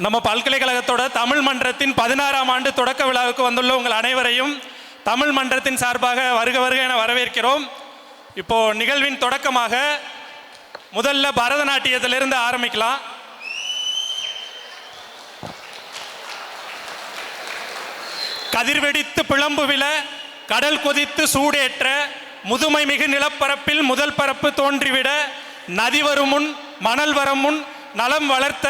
நம்ம பல்கலைக்கழகத்தோட தமிழ் மன்றத்தின் 16ஆம் ஆண்டு தொடக்க விழாவுக்கு வந்துள்ள உங்கள் அனைவரையும் தமிழ் மன்றத்தின் சார்பாக வருக வருக என வரவேற்கிறோம். இப்போ நிகழ்வின் தொடக்கமாக முதல்ல பரதநாட்டியத்திலிருந்து ஆரம்பிக்கலாம். கதிர்வெடித்து பிளம்பு விழ கடல் கொதித்து சூடேற்ற முதுமை மிகு நிலப்பரப்பில் முதல் பரப்பு தோன்றிவிட நதி வரும் முன் மணல் வரும் முன் நலம் வளர்த்த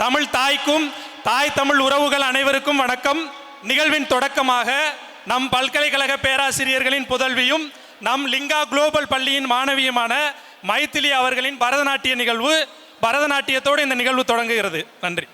தமிழ் தாய்க்கும் தாய் தமிழ் உறவுகள் அனைவருக்கும் வணக்கம். நிகழ்வின் தொடக்கமாக நம் பல்கலைக்கழக பேராசிரியர்களின் புதல்வியும் நம் லிங்கா குளோபல் பள்ளியின் மாணவியுமான மைத்திலி அவர்களின் பரதநாட்டிய நிகழ்வு. பரதநாட்டியத்தோடு இந்த நிகழ்வு தொடங்குகிறது. நன்றி.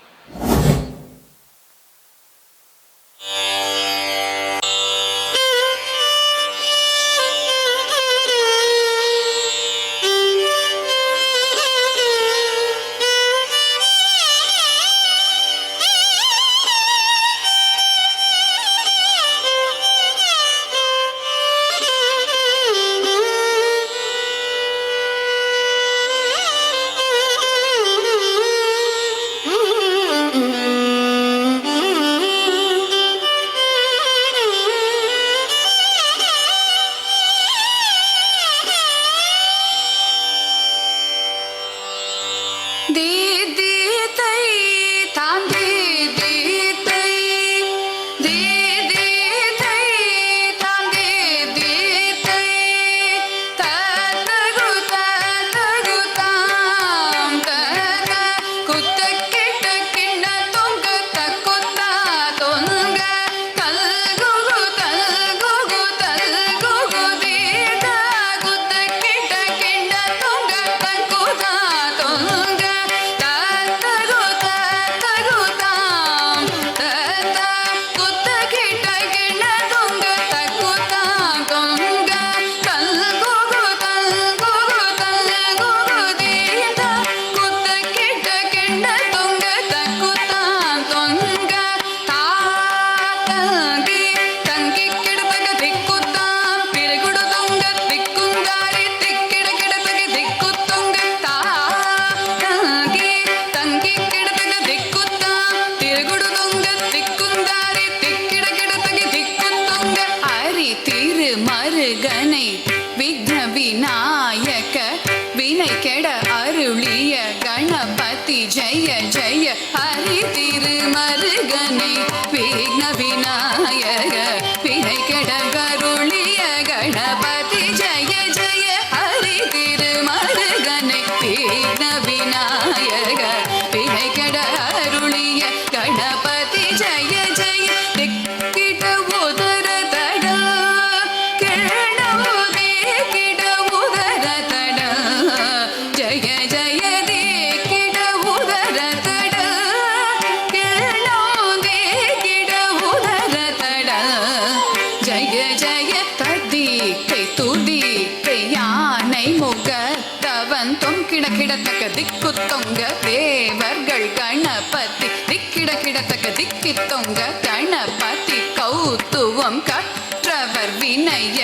திக்குத்தொங்க தேவர்கள் கணபதி திக்கிட கிடத்தக்க திக்கித்தொங்க கணபதி கௌத்துவம் கற்றவர் வினய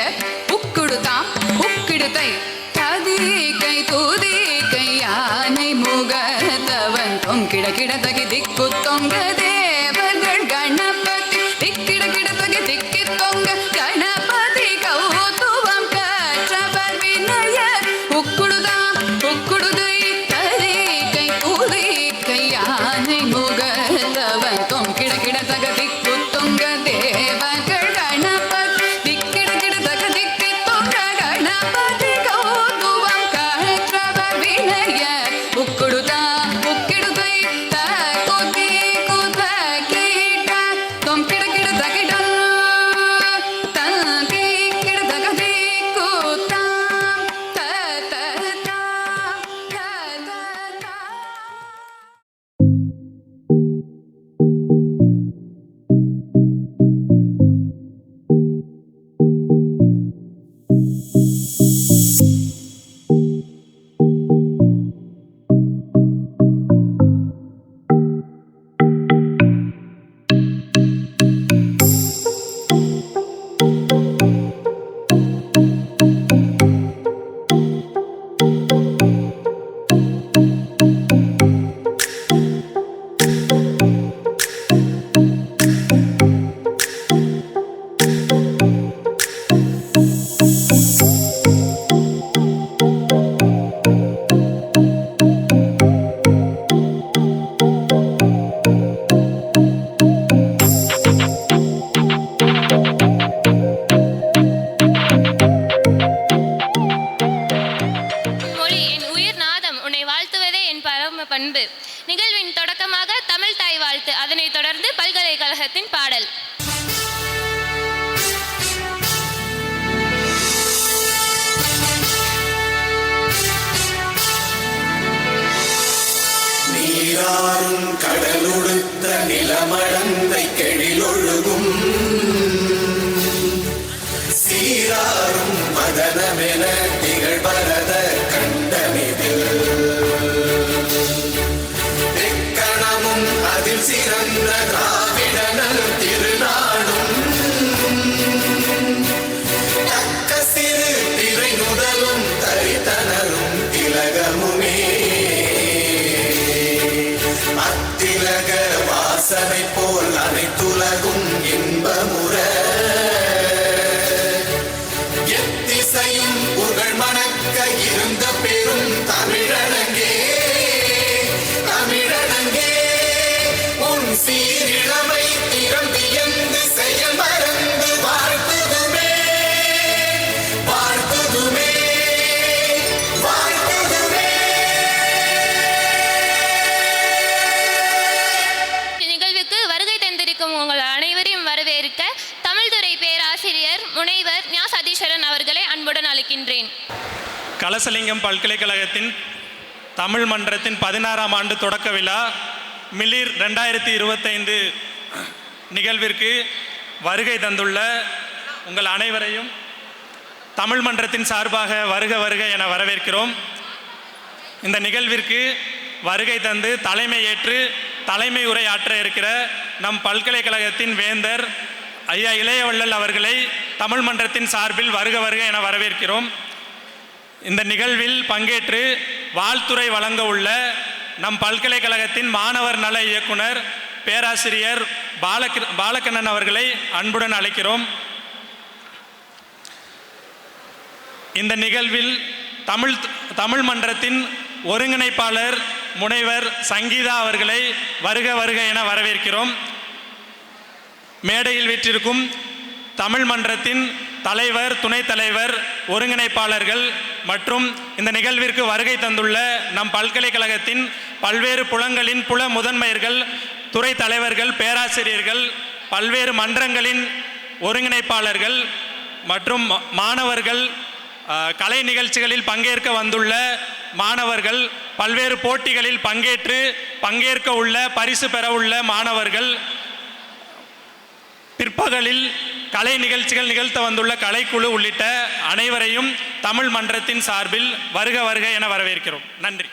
உக்குடுதாம் உக்கிடுதை ததிகை தூதிகை யானை முகத்தவன் தொங்கிட கிடத்தகி திக்குத்தொங்க தேவர்கள் கணபதி திக்கிட கிடத்தகி திக்கித்தொங்க கணபதி கௌத்துவம் கற்றவர் வினய உக்குடுதாம் உக்குடுதை முகத்தவன் தொங்கிட கிடத்தக திக்குத்தொங்க தேவர்கள் கணபதி திக்கிட கிடத்தக திக்கி தொங்க கணபதி கௌதுவம் கற்றவர் வினய உக்குடுதா உக்கிடுதை தகுதி குத கீட்ட தொங்கிட கிடத்தகிட தங்கி கிடத்தக திக்குத்தாம் தததா தததா வாழ்த்து. அதனைத் தொடர்ந்து பல்கலைக்கழகத்தின் பாடல். நீராறும் கடலுடுத்த நிலமடந்தை கெழிலொழுகும் சீராறும் மதனமென திகழ்பரத கண்டமிதில் எக்கணமும் அதில் சிறந்த திராவிடனல் திருநாடும் தக்க சிறு திரை நுதலும் தரித்தனரும் திலகமுமே அத்திலக வாசனை போல் அனைத்துலகும் இன்பமுற எத்திசையும் புகழ் மணக்க இருந்த பெரும் தமிழனங்கே தமிழனங்கே உன் சீரிழமை திறம் வியந்து செயல் மறந்து வாழ்த்துதுமே வாழ்த்துதுமே வாழ்த்துதுமே. நிகழ்வுக்கு வருகை தந்திருக்கும் உங்கள் அனைவரையும் வரவேற்க தமிழ்துறை பேராசிரியர் முனைவர் ஞா சதீஸ்வரன் அவர்களை அன்புடன் அழைக்கின்றேன். கலசலிங்கம் பல்கலைக்கழகத்தின் தமிழ் மன்றத்தின் 16ஆம் ஆண்டு தொடக்க விழா மிளிர் 2025 நிகழ்விற்கு வருகை தந்துள்ள உங்கள் அனைவரையும் தமிழ் மன்றத்தின் சார்பாக வருக வருக என வரவேற்கிறோம். இந்த நிகழ்விற்கு வருகை தந்து தலைமை ஏற்று தலைமை உரை ஆற்ற இருக்கிற நம் பல்கலைக்கழகத்தின் வேந்தர் ஐயா இளையவள்ளல் அவர்களை தமிழ் மன்றத்தின் சார்பில் வருக வருக என வரவேற்கிறோம். இந்த நிகழ்வில் பங்கேற்று வாழ்த்துரை வழங்க உள்ள நம் பல்கலைக்கழகத்தின் மாணவர் நல இயக்குனர் பேராசிரியர் பாலக்கண்ணன் அவர்களை அன்புடன் அழைக்கிறோம். இந்த நிகழ்வில் தமிழ் மன்றத்தின் ஒருங்கிணைப்பாளர் முனைவர் சங்கீதா அவர்களை வருக வருக என வரவேற்கிறோம். மேடையில் வீற்றிருக்கும் தமிழ் மன்றத்தின் தலைவர், துணைத் தலைவர், ஒருங்கிணைப்பாளர்கள் மற்றும் இந்த நிகழ்விற்கு வருகை தந்துள்ள நம் பல்கலைக்கழகத்தின் பல்வேறு புலங்களின் புல முதன்மையர்கள், துறை தலைவர்கள், பேராசிரியர்கள், பல்வேறு மன்றங்களின் ஒருங்கிணைப்பாளர்கள் மற்றும் மாணவர்கள், கலை நிகழ்ச்சிகளில் பங்கேற்க வந்துள்ள மாணவர்கள், பல்வேறு போட்டிகளில் பங்கேற்க உள்ள பரிசு பெற உள்ள மாணவர்கள், பிற்பகலில் கலை நிகழ்ச்சிகள் நிகழ்த்த வந்துள்ள கலைக்குழு உள்ளிட்ட அனைவரையும் தமிழ் மன்றத்தின் சார்பில் வருக வருக என வரவேற்கிறோம். நன்றி.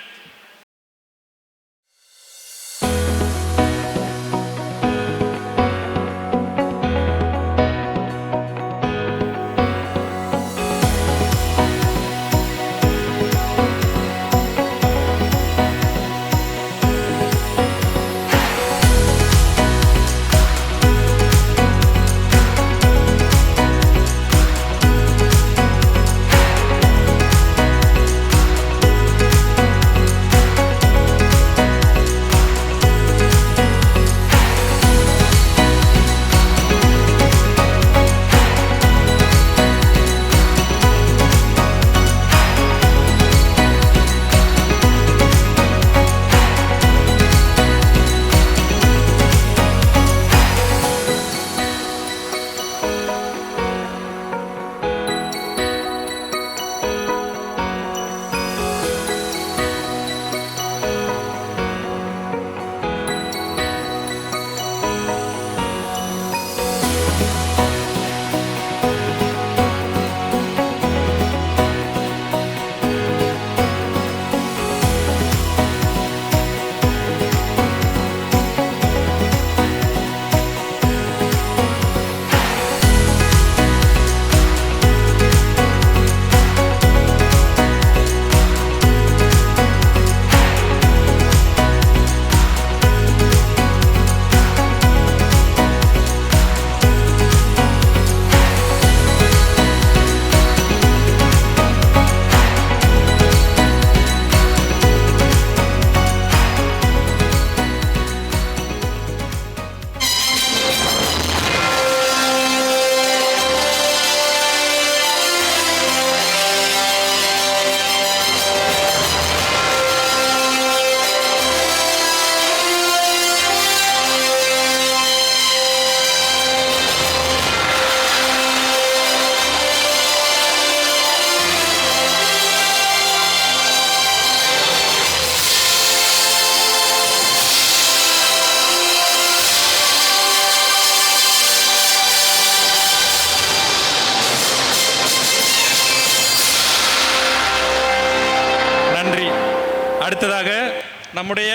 நம்முடைய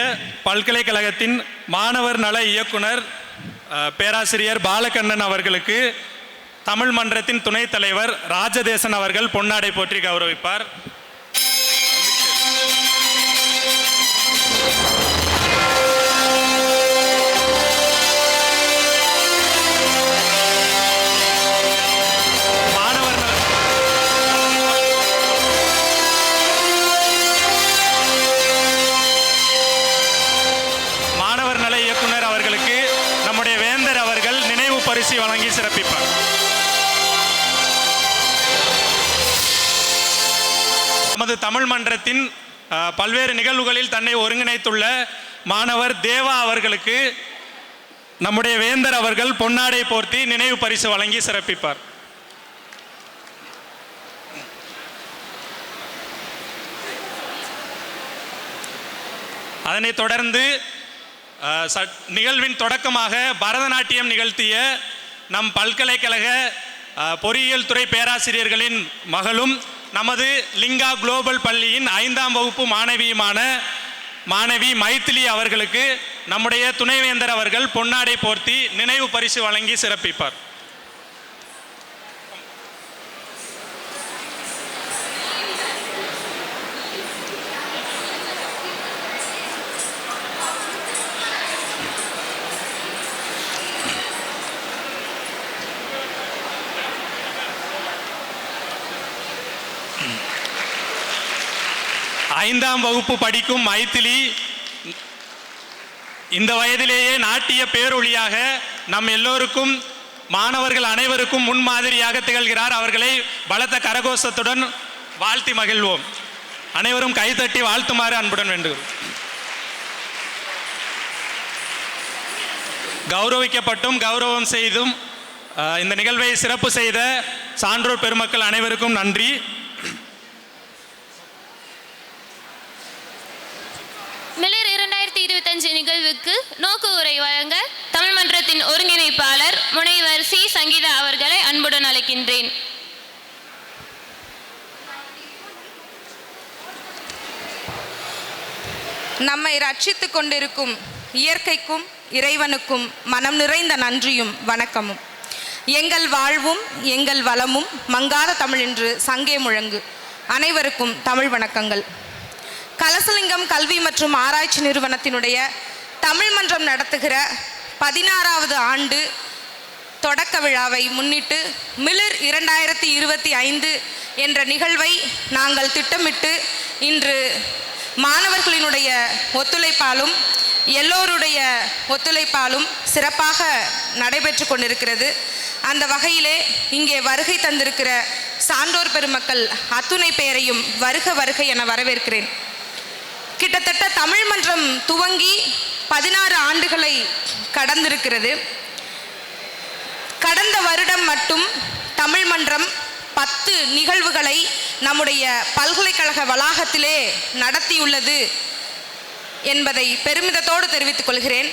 பல்கலைக்கழகத்தின் மாணவர் நல இயக்குனர் பேராசிரியர் பாலகண்ணன் அவர்களுக்கு தமிழ் மன்றத்தின் துணைத் தலைவர் ராஜதேசன் அவர்கள் பொன்னாடை போற்றி கௌரவிப்பார். மாணவர் நல இயக்குனர் அவர்களுக்கு நம்முடைய வேந்தர் அவர்கள் நினைவு பரிசு வழங்கி சிறப்பிப்பார். நமது தமிழ் மன்றத்தின் பல்வேறு நிகழ்வுகளில் தன்னை ஒருங்கிணைத்துள்ள மாணவர் தேவா அவர்களுக்கு நம்முடைய வேந்தர் அவர்கள் பொன்னாடை போர்த்தி நினைவு பரிசு வழங்கி சிறப்பிப்பார். அதனைத் தொடர்ந்து நிகழ்வின் தொடக்கமாக பரதநாட்டியம் நிகழ்த்திய நம் பல்கலைக்கழக பொறியியல் துறை பேராசிரியர்களின் மகளும் நமது லிங்கா குளோபல் பள்ளியின் 5ஆம் வகுப்பு மாணவியுமான மாணவி மைத்திலி அவர்களுக்கு நம்முடைய துணைவேந்தர் அவர்கள் பொன்னாடை போர்த்தி நினைவு பரிசு வழங்கி சிறப்பிப்பார். ஐந்தாம் வகுப்பு படிக்கும் மைத்திலி இந்த வயதிலேயே நாட்டிய பேரொளியாக நம் எல்லோருக்கும் மாணவர்கள் அனைவருக்கும் முன்மாதிரியாக திகழ்கிறார். அவர்களை பலத்த கரகோஷத்துடன் வாழ்த்தி மகிழ்வோம். அனைவரும் கைதட்டி வாழ்த்துமாறு அன்புடன் வேண்டுகிறோம். கௌரவிக்கப்பட்டும் கௌரவம் செய்தும் இந்த நிகழ்வை சிறப்பு செய்த சான்றோர் பெருமக்கள் அனைவருக்கும் நன்றி. மிளிர் 2025 நிகழ்வுக்கு நோக்கு உரை வழங்க தமிழ் மன்றத்தின் ஒருங்கிணைப்பாளர் முனைவர் சி சங்கீதா அவர்களை அன்புடன் அழைக்கின்றேன். நம்மை ரட்சித்து கொண்டிருக்கும் இயற்கைக்கும் இறைவனுக்கும் மனம் நிறைந்த நன்றியும் வணக்கமும். எங்கள் வாழ்வும் எங்கள் வளமும் மங்காத தமிழ் என்று சங்கே முழங்கு. அனைவருக்கும் தமிழ் வணக்கங்கள். கலசலிங்கம் கல்வி மற்றும் ஆராய்ச்சி நிறுவனத்தினுடைய தமிழ் மன்றம் நடத்துகிற 16வது ஆண்டு தொடக்க விழாவை முன்னிட்டு மிளிர் 2025 என்ற நிகழ்வை நாங்கள் திட்டமிட்டு இன்று மாணவர்களினுடைய ஒத்துழைப்பாலும் எல்லோருடைய ஒத்துழைப்பாலும் சிறப்பாக நடைபெற்று கொண்டிருக்கிறது. அந்த வகையிலே இங்கே வருகை தந்திருக்கிற சான்றோர் பெருமக்கள் அத்துணை பேரையும் வருக வருக என வரவேற்கிறேன். கிட்டத்தட்ட தமிழ் மன்றம் துவங்கி 16 ஆண்டுகளை கடந்திருக்கிறது. கடந்த வருடம் மட்டும் தமிழ் மன்றம் 10 நிகழ்வுகளை நம்முடைய பல்கலைக்கழக வளாகத்திலே நடத்தியுள்ளது என்பதை பெருமிதத்தோடு தெரிவித்துக் கொள்கிறேன்.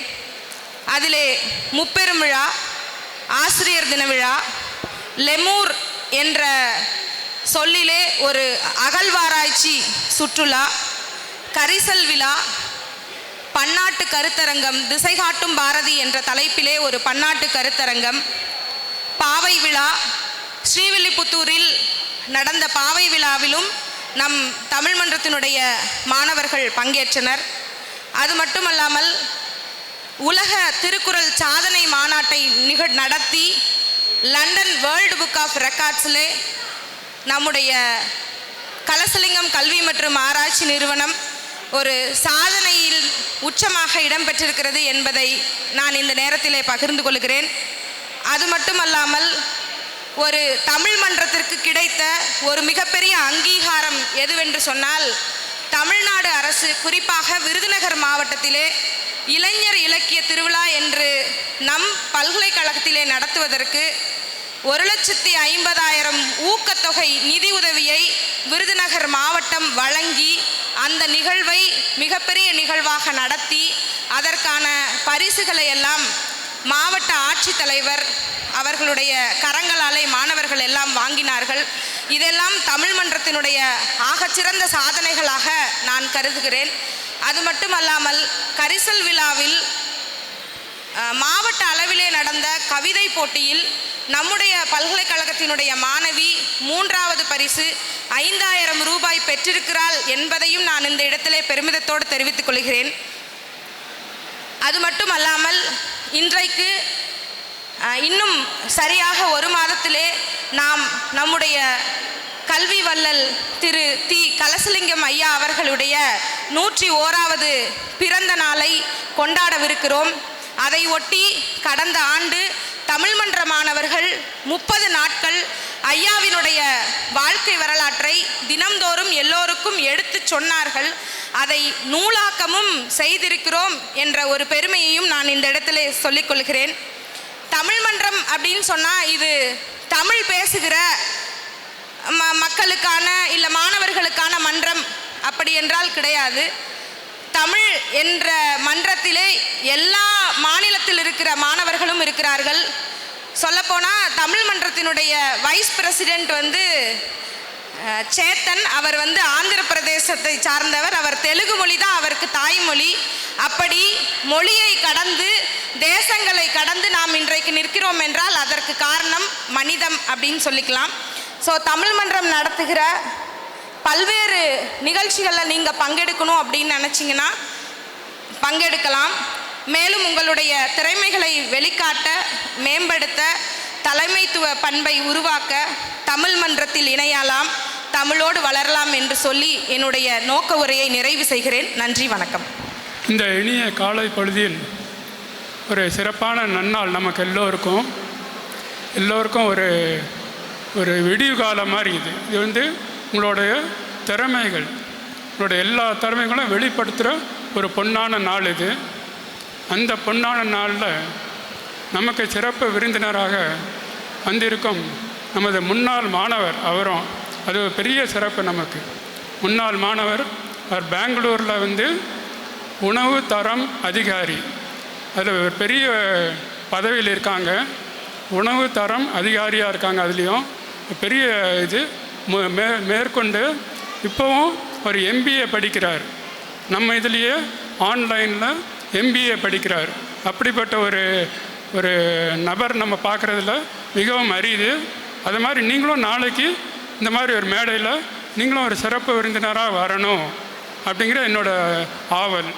அதிலே முப்பெரும் விழா, ஆசிரியர் தின விழா, லெமூர் என்ற சொல்லிலே ஒரு அகழ்வாராய்ச்சி சுற்றுலா, கரிசல் விழா, பன்னாட்டு கருத்தரங்கம், திசை காட்டும் பாரதி என்ற தலைப்பிலே ஒரு பன்னாட்டு கருத்தரங்கம், பாவை விழா, ஸ்ரீவில்லிபுத்தூரில் நடந்த பாவை விழாவிலும் நம் தமிழ் மன்றத்தினுடைய மாணவர்கள் பங்கேற்றனர். அது மட்டுமல்லாமல் உலக திருக்குறள் சாதனை மாநாட்டை நடத்தி லண்டன் வேர்ல்டு புக் ஆஃப் ரெக்கார்ட்ஸிலே நம்முடைய கலசலிங்கம் கல்வி மற்றும் ஆராய்ச்சி நிறுவனம் ஒரு சாதனையில் உச்சமாக இடம்பெற்றிருக்கிறது என்பதை நான் இந்த நேரத்திலே பகிர்ந்து கொள்கிறேன். அது மட்டுமல்லாமல் ஒரு தமிழ் மன்றத்திற்கு கிடைத்த ஒரு மிகப்பெரிய அங்கீகாரம் எதுவென்று சொன்னால், தமிழ்நாடு அரசு குறிப்பாக விருதுநகர் மாவட்டத்திலே இளைஞர் இலக்கிய திருவிழா என்று நம் பல்கலைக்கழகத்திலே நடத்துவதற்கு 1,50,000 ஊக்கத்தொகை நிதி உதவியை விருதுநகர் மாவட்டம் வழங்கி அந்த நிகழ்வை மிகப்பெரிய நிகழ்வாக நடத்தி அதற்கான பரிசுகளை எல்லாம் மாவட்ட ஆட்சித்தலைவர் அவர்களுடைய கரங்களாலே மாணவர்கள் எல்லாம் வாங்கினார்கள். இதெல்லாம் தமிழ் மன்றத்தினுடைய ஆகச்சிறந்த சாதனைகளாக நான் கருதுகிறேன். அது மட்டுமல்லாமல் கரிசல் விழாவில் மாவட்ட அளவிலே நடந்த கவிதை போட்டியில் நம்முடைய பல்கலைக்கழகத்தினுடைய மாணவி 3வது பரிசு 5000 ரூபாய் பெற்றிருக்கிறாள் என்பதையும் நான் இந்த இடத்திலே பெருமிதத்தோடு தெரிவித்துக் கொள்கிறேன். அது மட்டுமல்லாமல் இன்றைக்கு இன்னும் சரியாக 1 மாதத்திலே நாம் நம்முடைய கல்வி வள்ளல் திரு தி. கலசலிங்கம் ஐயா அவர்களுடைய 101வது பிறந்த நாளை கொண்டாடவிருக்கிறோம். அதை ஒட்டி கடந்த ஆண்டு தமிழ் மன்ற மாணவர்கள் 30 நாட்கள் ஐயாவினுடைய வாழ்க்கை வரலாற்றை தினம்தோறும் எல்லோருக்கும் எடுத்து சொன்னார்கள். அதை நூலாக்கமும் செய்திருக்கிறோம் என்ற ஒரு பெருமையையும் நான் இந்த இடத்துல சொல்லிக்கொள்கிறேன். தமிழ் மன்றம் அப்படின்னு சொன்னால் இது தமிழ் பேசுகிற மக்களுக்கான இல்லை மாணவர்களுக்கான மன்றம் அப்படி என்றால் கிடையாது. தமிழ் என்ற மன்றத்திலே எல்லா மாநிலத்தில் இருக்கிற மாணவர்களும் இருக்கிறார்கள். சொல்லப்போனால் தமிழ் மன்றத்தினுடைய வைஸ் பிரசிடெண்ட் சேத்தன், அவர் ஆந்திர பிரதேசத்தை சார்ந்தவர். அவர் தெலுங்கு மொழி தான் அவருக்கு தாய்மொழி. அப்படி மொழியை கடந்து தேசங்களை கடந்து நாம் இன்றைக்கு நிற்கிறோம் என்றால் அதற்கு காரணம் மனிதம் அப்படின்னு சொல்லிக்கலாம். ஸோ தமிழ் மன்றம் நடத்துகிற பல்வேறு நிகழ்ச்சிகளில் நீங்கள் பங்கெடுக்கணும் அப்படின்னு நினச்சிங்கன்னா பங்கெடுக்கலாம். மேலும் உங்களுடைய திறமைகளை வெளிக்காட்ட, மேம்படுத்த, தலைமைத்துவ பண்பை உருவாக்க தமிழ் மன்றத்தில் இணையலாம், தமிழோடு வளரலாம் என்று சொல்லி என்னுடைய நோக்க உரையை நிறைவு செய்கிறேன். நன்றி, வணக்கம். இந்த இனிய காலை பொழுதில் ஒரு சிறப்பான நன்னாள் நமக்கு எல்லோருக்கும் ஒரு ஒரு விடிவு காலம் மாதிரி இது உங்களுடைய திறமைகள், உங்களுடைய எல்லா திறமைகளும் வெளிப்படுத்துகிற ஒரு பொன்னான நாள் இது. அந்த பொன்னான நாளில் நமக்கு சிறப்பு விருந்தினராக வந்திருக்கும் நமது முன்னாள் மாணவர், அவரும் அது ஒரு பெரிய சிறப்பு நமக்கு. முன்னாள் மாணவர் அவர் பெங்களூரில் உணவு தரம் அதிகாரி, அதில் ஒரு பெரிய பதவியில் இருக்காங்க. உணவு தரம் அதிகாரியாக இருக்காங்க. அதுலேயும் பெரிய இது மேற்கொண்டு இப்போவும் ஒரு MBA படிக்கிறார். நம்ம இதுலேயே ஆன்லைனில் MBA படிக்கிறார். அப்படிப்பட்ட ஒரு நபர் நம்ம பார்க்குறதுல மிகவும் அரிது. அது மாதிரி நீங்களும் நாளைக்கு இந்த மாதிரி ஒரு மேடையில் நீங்களும் ஒரு சிறப்பு விருந்தினராக வரணும் அப்படிங்கிற என்னோடய ஆவல்.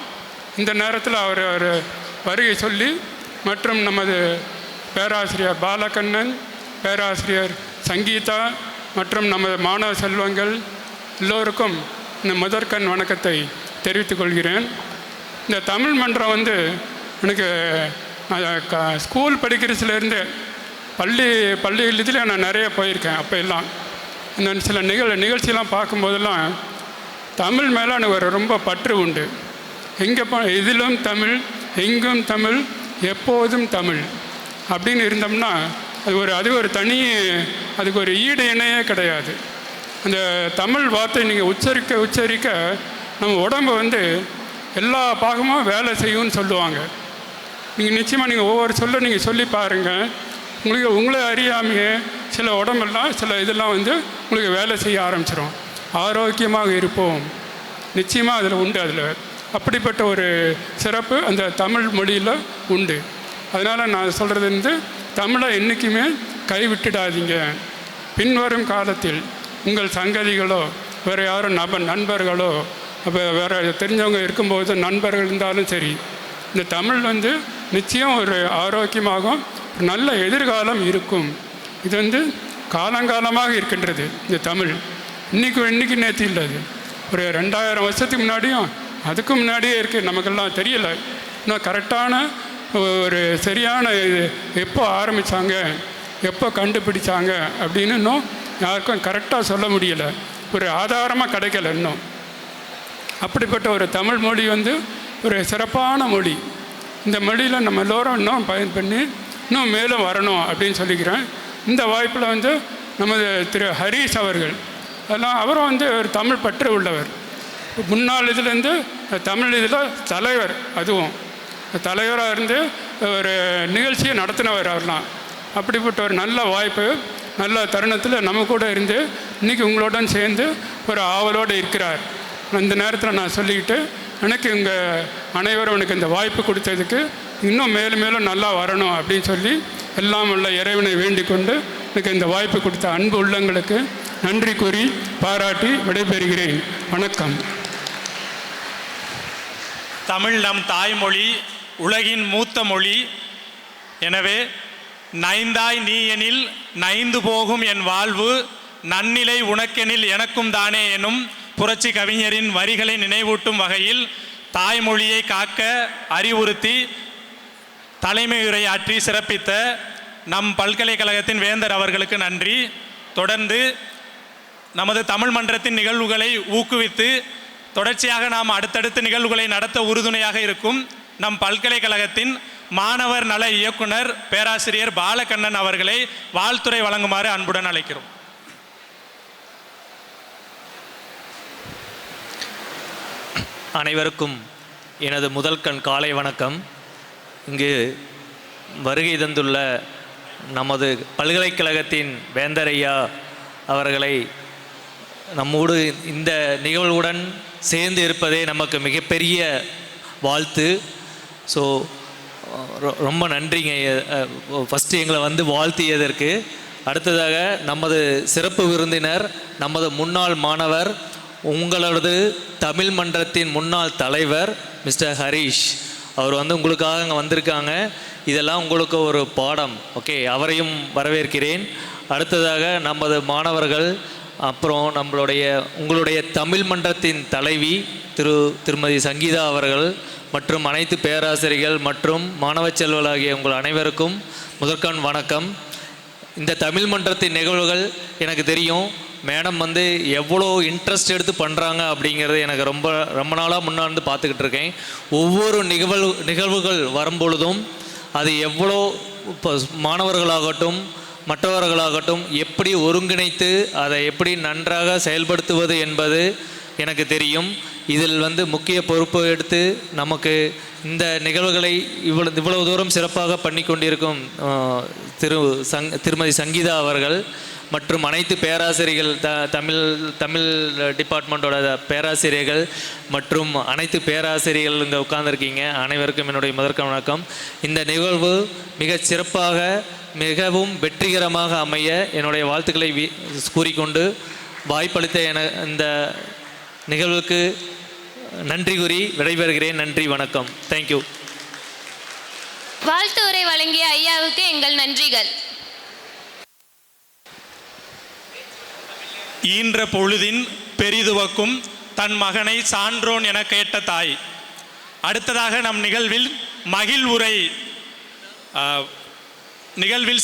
இந்த நேரத்தில் அவர் வருகை சொல்லி மற்றும் நமது பேராசிரியர் பாலகண்ணன், பேராசிரியர் சங்கீதா மற்றும் நமது மாணவ செல்வங்கள் எல்லோருக்கும் இந்த முதற்கண் வணக்கத்தை தெரிவித்துக் கொள்கிறேன். இந்த தமிழ் மன்றம் எனக்கு ஸ்கூல் படிக்கிறதுலேருந்து பள்ளியில் இதில் நான் நிறைய போயிருக்கேன். அப்போ எல்லாம் இந்த சில நிகழ்ச்சியெல்லாம் பார்க்கும்போதெல்லாம் தமிழ் மேலே எனக்கு ஒரு ரொம்ப பற்று உண்டு. எங்கே இதிலும் தமிழ், எங்கும் தமிழ், எப்போதும் தமிழ் அப்படின்னு இருந்தோம்னா அது ஒரு தனி, அதுக்கு ஒரு ஈடு இணையே கிடையாது. அந்த தமிழ் வார்த்தை நீங்கள் உச்சரிக்க நம்ம உடம்பு எல்லா பாகமும் வேலை செய்யும்னு சொல்லுவாங்க. நீங்கள் நிச்சயமாக நீங்கள் ஒவ்வொரு சொல்ல நீங்கள் சொல்லி பாருங்கள். உங்களை அறியாமையே சில உடம்பெல்லாம் சில இதெல்லாம் உங்களுக்கு வேலை செய்ய ஆரம்பிச்சிடும். ஆரோக்கியமாக இருப்போம், நிச்சயமாக அதில் உண்டு. அதில் அப்படிப்பட்ட ஒரு சிறப்பு அந்த தமிழ் மொழியில் உண்டு. அதனால் நான் சொல்கிறது தமிழை என்றைக்குமே கைவிட்டுடாதீங்க. பின்வரும் காலத்தில் உங்கள் சங்கதிகளோ வேறு யாரும் நண்பர்களோ அப்போ வேறு தெரிஞ்சவங்க இருக்கும்போது நண்பர்கள் இருந்தாலும் சரி, இந்த தமிழ் நிச்சயம் ஒரு ஆரோக்கியமாகவும் நல்ல எதிர்காலம் இருக்கும். இது காலங்காலமாக இருக்கின்றது. இந்த தமிழ் இன்றைக்கி நேற்று இல்லை. அது ஒரு 2000 வருஷத்துக்கு முன்னாடியும் அதுக்கு முன்னாடியே இருக்குது. நமக்கெல்லாம் தெரியலை. இன்னும் கரெக்டான ஒரு சரியான இது எப்போ ஆரம்பித்தாங்க, எப்போ கண்டுபிடிச்சாங்க அப்படின்னு இன்னும் யாருக்கும் கரெக்டாக சொல்ல முடியலை. ஒரு ஆதாரமாக கிடைக்கல இன்னும். அப்படிப்பட்ட ஒரு தமிழ் மொழி ஒரு சிறப்பான மொழி. இந்த மொழியில் நம்ம எல்லோரும் இன்னும் பயன் பண்ணி இன்னும் மேலும் வரணும் அப்படின்னு சொல்லிக்கிறேன். இந்த வாய்ப்பில் நமது திரு ஹரீஷ் அவர்கள் அதெல்லாம் அவரும் ஒரு தமிழ் பற்று உள்ளவர். முன்னாள் இதுலேருந்து தமிழ் இதில் தலைவர், அதுவும் தலைவராக இருந்து ஒரு நிகழ்ச்சியை நடத்தினவர் அவர்லாம். அப்படிப்பட்ட ஒரு நல்ல வாய்ப்பு, நல்ல தருணத்தில் நம்ம கூட இன்றைக்கி உங்களுடன் சேர்ந்து ஒரு ஆவலோடு இருக்கிறார். இந்த நேரத்தில் நான் சொல்லிக்கிட்டு எனக்கு அனைவரும் எனக்கு இந்த வாய்ப்பு கொடுத்ததுக்கு இன்னும் மேலும் மேலும் நல்லா வரணும் அப்படின்னு சொல்லி எல்லாம் உள்ள இறைவனை வேண்டிக் கொண்டு எனக்கு இந்த வாய்ப்பு கொடுத்த அன்பு உள்ளங்களுக்கு நன்றி கூறி பாராட்டி விடைபெறுகிறேன். வணக்கம். தமிழ் நம் தாய்மொழி, உலகின் மூத்த மொழி. எனவே நைந்தாய் நீ எனில் நைந்து போகும் என் வாழ்வு, நன்னிலை உனக்கெனில் எனக்கும் தானே எனும் புரட்சி கவிஞரின் வரிகளை நினைவூட்டும் வகையில் தாய்மொழியை காக்க அறிவுறுத்தி தலைமையுரையாற்றி சிறப்பித்த நம் பல்கலைக்கழகத்தின் வேந்தர் அவர்களுக்கு நன்றி. தொடர்ந்து நமது தமிழ் மன்றத்தின் நிகழ்வுகளை ஊக்குவித்து தொடர்ச்சியாக நாம் அடுத்தடுத்த நிகழ்வுகளை நடத்த உறுதுணையாக இருக்கும் நம் பல்கலைக்கழகத்தின் மாணவர் நல இயக்குனர் பேராசிரியர் பாலகண்ணன் அவர்களை வாழ்த்துரை வழங்குமாறு அன்புடன் அழைக்கிறோம். அனைவருக்கும் எனது முதல் காலை வணக்கம். இங்கு வருகை தந்துள்ள நமது பல்கலைக்கழகத்தின் வேந்தரையா அவர்களை நம்மோடு இந்த நிகழ்வுடன் சேர்ந்து இருப்பதே நமக்கு மிகப்பெரிய வாழ்த்து. ஸோ ரொம்ப நன்றிங்க. ஃபஸ்ட்டு எங்களை வந்து வாழ்த்தியதற்கு. அடுத்ததாக நமது சிறப்பு விருந்தினர், நமது முன்னாள் மாணவர், உங்களது தமிழ் மன்றத்தின் முன்னாள் தலைவர் மிஸ்டர் ஹரீஷ் அவர் வந்து உங்களுக்காக அங்கே வந்திருக்காங்க. இதெல்லாம் உங்களுக்கு ஒரு பாடம். ஓகே, அவரையும் வரவேற்கிறேன். அடுத்ததாக நமது மாணவர்கள், அப்புறம் உங்களுடைய தமிழ் மன்றத்தின் தலைவி திருமதி சங்கீதா அவர்கள் மற்றும் அனைத்து பேராசிரியர்கள் மற்றும் மாணவ செல்வர்களாகிய உங்கள் அனைவருக்கும் முதற்கண் வணக்கம். இந்த தமிழ் மன்றத்தின் நிகழ்வுகள் எனக்கு தெரியும். மேடம் வந்து எவ்வளோ இன்ட்ரெஸ்ட் எடுத்து பண்ணுறாங்க அப்படிங்கிறது எனக்கு ரொம்ப நாளாக முன்னாடி பார்த்துக்கிட்டு இருக்கேன். ஒவ்வொரு நிகழ்வுகள் வரும்பொழுதும் அது எவ்வளோ இப்போ மாணவர்களாகட்டும் மற்றவர்களாகட்டும் எப்படி ஒருங்கிணைத்து அதை எப்படி நன்றாக செயல்படுத்துவது என்பது எனக்கு தெரியும். இதில் வந்து முக்கிய பொறுப்பு எடுத்து நமக்கு இந்த நிகழ்வுகளை இவ்வளவு தூரம் சிறப்பாக பண்ணி கொண்டிருக்கும் திருமதி சங்கீதா அவர்கள் மற்றும் அனைத்து பேராசிரியர்கள், தமிழ் டிபார்ட்மெண்ட்டோட பேராசிரியர்கள் மற்றும் அனைத்து பேராசிரியர்கள் இங்கே உட்கார்ந்துருக்கீங்க. அனைவருக்கும் என்னுடைய முதற்க வணக்கம். இந்த நிகழ்வு மிகச் சிறப்பாக மிகவும் வெற்றிகரமாக அமைய என்னுடைய வாழ்த்துக்களை கூறிக்கொண்டு வாய்ப்பளித்த இந்த நிகழ்வுக்கு நன்றி கூறி விடைபெறுகிறேன். நன்றி, வணக்கம். தேங்க்யூ. வாழ்த்து உரை வழங்கிய ஐயாவுக்கு எங்கள் நன்றிகள். ஈன்ற பொழுதின் பெரிதுவக்கும் தன் மகனை சான்றோன் என கேட்ட தாய். அடுத்ததாக நம் நிகழ்வில்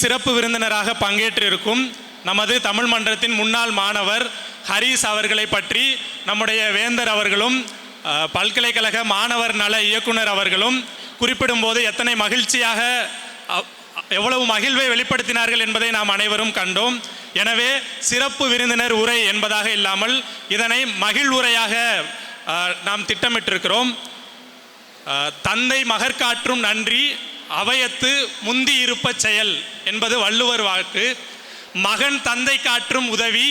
சிறப்பு விருந்தினராக பங்கேற்றிருக்கும் நமது தமிழ் மன்றத்தின் முன்னாள் மாணவர் ஹரீஸ் அவர்களை பற்றி நம்முடைய வேந்தர் அவர்களும் பல்கலைக்கழக மாணவர் நல இயக்குனர் அவர்களும் குறிப்பிடும்போது எத்தனை மகிழ்ச்சியாக எவ்வளவு மகிழ்வை வெளிப்படுத்தினார்கள் என்பதை நாம் அனைவரும் கண்டோம். எனவே சிறப்பு விருந்தினர் உரை என்பதாக இல்லாமல் இதனை மகிழ்வுரையாக நாம் திட்டமிட்டிருக்கிறோம். தந்தை மகற்காற்றும் நன்றி அவையத்து முந்தி இருப்ப செயல் என்பது வள்ளுவர் வாக்கு. மகன் தந்தை காற்றும் உதவி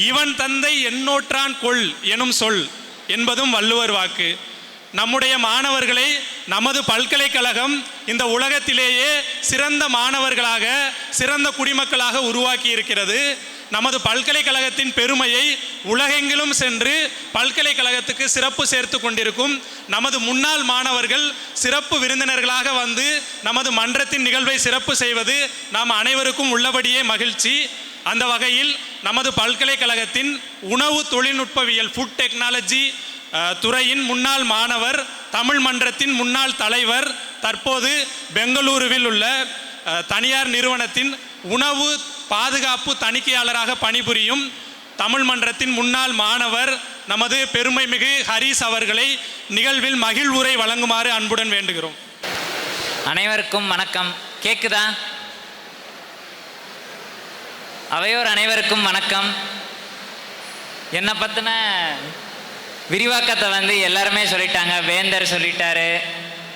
இவன் தந்தை எண்ணோற்றான் கொள் எனும் சொல் என்பதும் வள்ளுவர் வாக்கு. நம்முடைய மாணவர்களை நமது பல்கலைக்கழகம் இந்த உலகத்திலேயே சிறந்த மாணவர்களாக சிறந்த குடிமக்களாக உருவாக்கி இருக்கிறது. நமது பல்கலைக்கழகத்தின் பெருமையை உலகெங்கிலும் சென்று பல்கலைக்கழகத்துக்கு சிறப்பு சேர்த்து கொண்டிருக்கும் நமது முன்னாள் மாணவர்கள் சிறப்பு விருந்தினர்களாக வந்து நமது மன்றத்தின் நிகழ்வை சிறப்பு செய்வது நாம் அனைவருக்கும் உள்ளபடியே மகிழ்ச்சி. அந்த வகையில் நமது பல்கலைக்கழகத்தின் உணவு தொழில்நுட்பவியல் ஃபுட் டெக்னாலஜி துறையின் முன்னாள் மாணவர், தமிழ் மன்றத்தின் முன்னாள் தலைவர், தற்போது பெங்களூருவில் உள்ள தனியார் நிறுவனத்தின் உணவு பாதுகாப்பு தணிக்கையாளராக பணிபுரியும் தமிழ் மன்றத்தின் முன்னாள் மாணவர் நமது பெருமைமிகு ஹரீஸ் அவர்களை நிகழ்வில் மகிழ்வுரை வழங்குமாறு அன்புடன் வேண்டுகிறோம். அனைவருக்கும் வணக்கம். கேக்குதா? அவையோர் அனைவருக்கும் வணக்கம். என்னை பற்றின விரிவாக்கத்தை வந்து எல்லாருமே சொல்லிட்டாங்க. வேந்தர் சொல்லிட்டாரு,